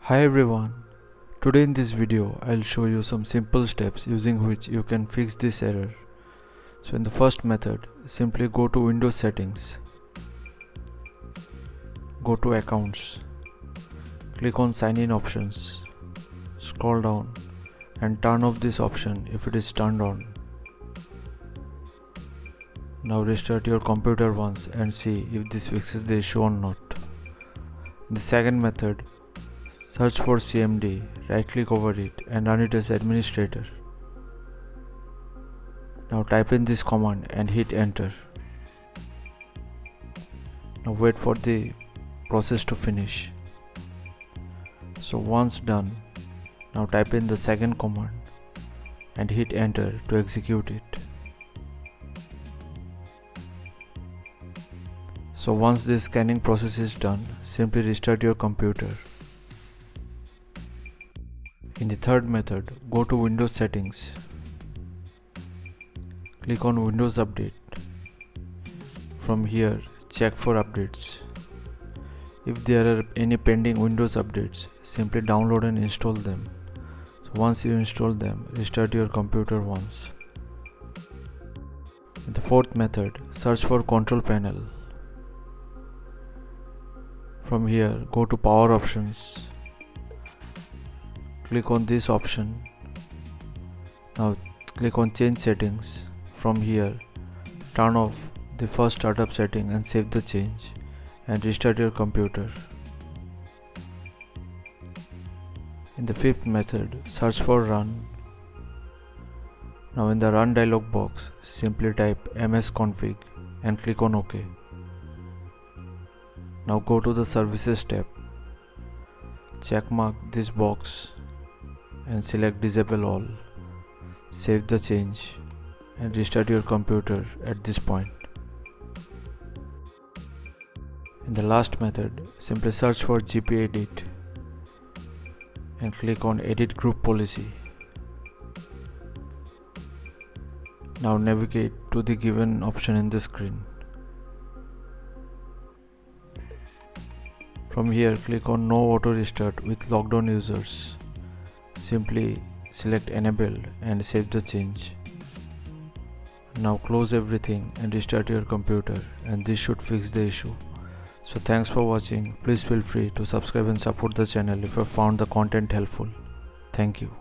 Hi everyone, today in this video I'll show you some simple steps using which you can fix this error. So in the first method, simply go to Windows settings, go to accounts, click on sign in options, scroll down and turn off this option if it is turned on. Now restart your computer once and see if this fixes the issue or not. In the second method, search for CMD, right click over it and run it as administrator. Now type in this command and hit enter. Now wait for the process to finish. So once done, now type in the second command and hit enter to execute it. So once the scanning process is done, simply restart your computer. In the third method, go to Windows settings, click on Windows Update. From here, check for updates. If there are any pending Windows updates, simply download and install them. So once you install them, restart your computer once. In the fourth method, search for Control Panel. From here, go to Power Options. Click on this option. Now click on Change Settings. From here, turn off the first startup setting and save the change and restart your computer. In the fifth method, search for Run. Now in the Run dialog box, simply type msconfig and click on OK. Now go to the Services tab. Checkmark this box and select Disable All. Save the change and restart your computer at this point. In the last method, simply search for GPEdit and click on Edit Group Policy. Now navigate to the given option in the screen. From here, click on No Auto Restart with Locked On Users. Simply select Enable and save the change. Now close everything and restart your computer, and this should fix the issue. So thanks for watching. Please feel free to subscribe and support the channel if you found the content helpful. Thank you.